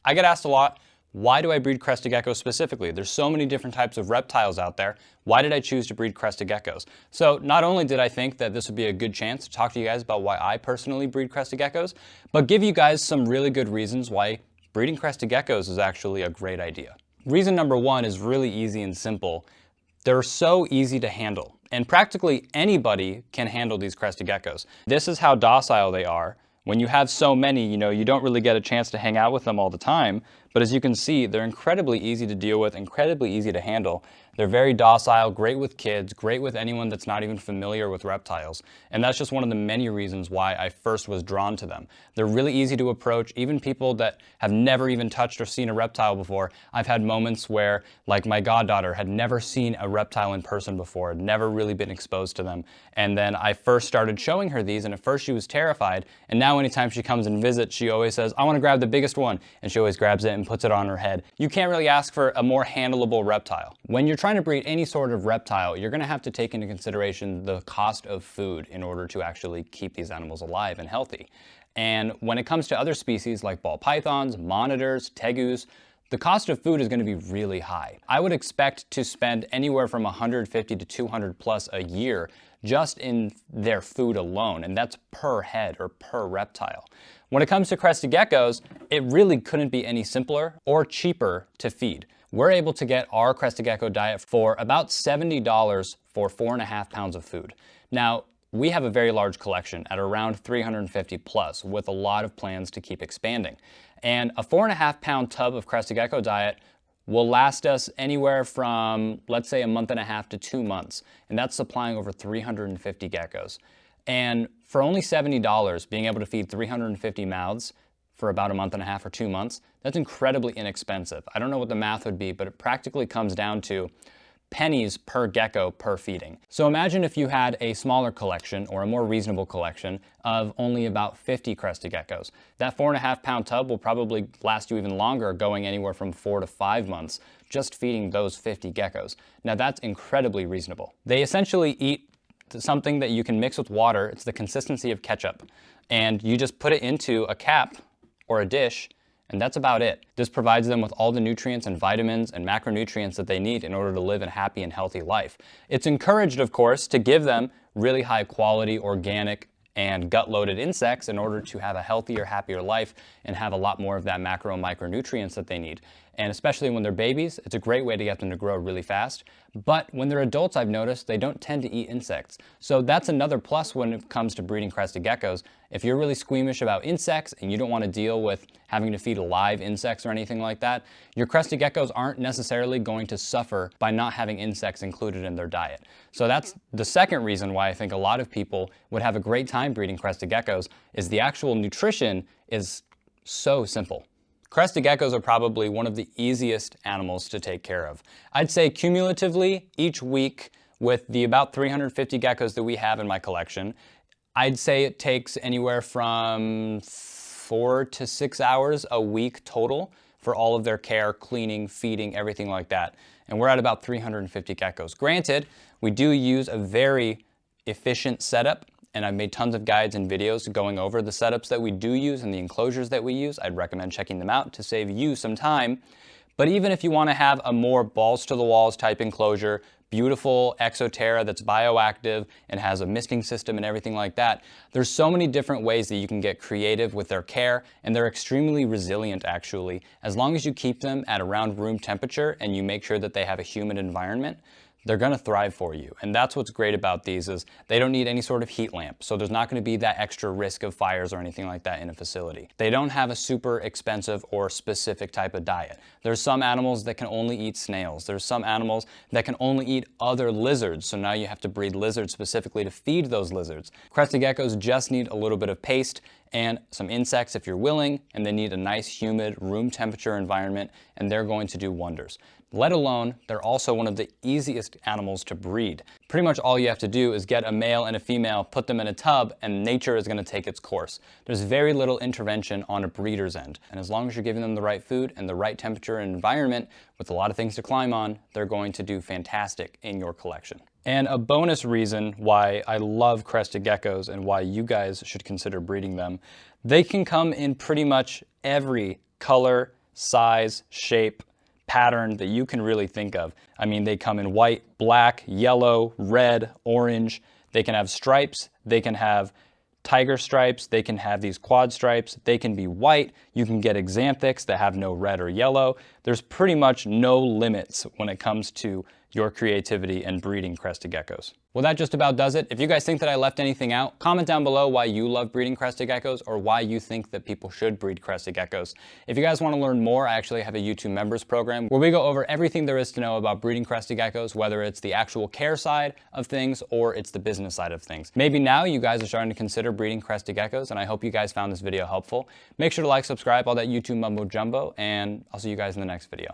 I get asked a lot, why do I breed crested geckos specifically? There's so many different types of reptiles out there. Why did I choose to breed crested geckos? So not only did I think that this would be a good chance to talk to you guys about why I personally breed crested geckos, but give you guys some really good reasons why breeding crested geckos is actually a great idea. Reason number one is really easy and simple. They're so easy to handle, and practically anybody can handle these crested geckos. This is how docile they are. When you have so many, you don't really get a chance to hang out with them all the time, but as you can see, they're incredibly easy to deal with, incredibly easy to handle. They're very docile, great with kids, great with anyone that's not even familiar with reptiles. And that's just one of the many reasons why I first was drawn to them. They're really easy to approach, even people that have never even touched or seen a reptile before. I've had moments where, like my goddaughter had never seen a reptile in person before, had never really been exposed to them. And then I first started showing her these, and at first she was terrified. And now anytime she comes and visits, she always says, I want to grab the biggest one. And she always grabs it and puts it on her head. You can't really ask for a more handleable reptile. When you're trying to breed any sort of reptile, you're going to have to take into consideration the cost of food in order to actually keep these animals alive and healthy. And when it comes to other species like ball pythons, monitors, tegus, the cost of food is going to be really high. I would expect to spend anywhere from 150 to 200 plus a year just in their food alone, and that's per head or per reptile. When it comes to crested geckos, it really couldn't be any simpler or cheaper to feed. We're able to get our crested gecko diet for about $70 for 4.5 pounds of food. Now, we have a very large collection at around 350 plus, with a lot of plans to keep expanding. And a 4.5 pound tub of crested gecko diet will last us anywhere from, let's say, a month and a half to 2 months. And that's supplying over 350 geckos. And for only $70, being able to feed 350 mouths for about a month and a half or 2 months, that's incredibly inexpensive. I don't know what the math would be, but it practically comes down to pennies per gecko per feeding. So imagine if you had a smaller collection or a more reasonable collection of only about 50 crested geckos. That 4.5 pound tub will probably last you even longer, going anywhere from 4 to 5 months, just feeding those 50 geckos. Now that's incredibly reasonable. They essentially eat something that you can mix with water. It's the consistency of ketchup. And you just put it into a cap or a dish, and that's about it. This provides them with all the nutrients and vitamins and macronutrients that they need in order to live a happy and healthy life. It's encouraged, of course, to give them really high quality, organic, and gut-loaded insects in order to have a healthier, happier life and have a lot more of that macro and micronutrients that they need. And especially when they're babies, it's a great way to get them to grow really fast. But when they're adults, I've noticed they don't tend to eat insects. So that's another plus when it comes to breeding crested geckos. If you're really squeamish about insects and you don't want to deal with having to feed live insects or anything like that, your crested geckos aren't necessarily going to suffer by not having insects included in their diet. So that's the second reason why I think a lot of people would have a great time breeding crested geckos, is the actual nutrition is so simple. Crested geckos are probably one of the easiest animals to take care of. I'd say cumulatively, each week, with the about 350 geckos that we have in my collection, I'd say it takes anywhere from 4 to 6 hours a week total for all of their care, cleaning, feeding, everything like that. And we're at about 350 geckos. Granted, we do use a very efficient setup, and I've made tons of guides and videos going over the setups that we do use and the enclosures that we use. I'd recommend checking them out to save you some time. But even if you want to have a more balls to the walls type enclosure, beautiful exoterra that's bioactive and has a misting system and everything like that, there's so many different ways that you can get creative with their care, and they're extremely resilient actually. As long as you keep them at around room temperature and you make sure that they have a humid environment, they're going to thrive for you. And that's what's great about these, is they don't need any sort of heat lamp. So there's not going to be that extra risk of fires or anything like that in a facility. They don't have a super expensive or specific type of diet. There's some animals that can only eat snails. There's some animals that can only eat other lizards. So now you have to breed lizards specifically to feed those lizards. Crested geckos just need a little bit of paste and some insects if you're willing, and they need a nice humid room temperature environment, and they're going to do wonders. Let alone, they're also one of the easiest animals to breed. Pretty much all you have to do is get a male and a female, put them in a tub, and nature is going to take its course. There's very little intervention on a breeder's end. And as long as you're giving them the right food and the right temperature and environment with a lot of things to climb on, they're going to do fantastic in your collection. And a bonus reason why I love crested geckos and why you guys should consider breeding them, they can come in pretty much every color, size, shape, pattern that you can really think of. I mean, they come in white, black, yellow, red, orange. They can have stripes, they can have tiger stripes, they can have these quad stripes, they can be white. You can get xanthics that have no red or yellow. There's pretty much no limits when it comes to your creativity and breeding crested geckos. Well, that just about does it. If you guys think that I left anything out, comment down below why you love breeding crested geckos or why you think that people should breed crested geckos. If you guys want to learn more, I actually have a YouTube members program where we go over everything there is to know about breeding crested geckos, whether it's the actual care side of things or it's the business side of things. Maybe now you guys are starting to consider breeding crested geckos, and I hope you guys found this video helpful. Make sure to like, subscribe, all that YouTube mumbo jumbo, and I'll see you guys in the next video.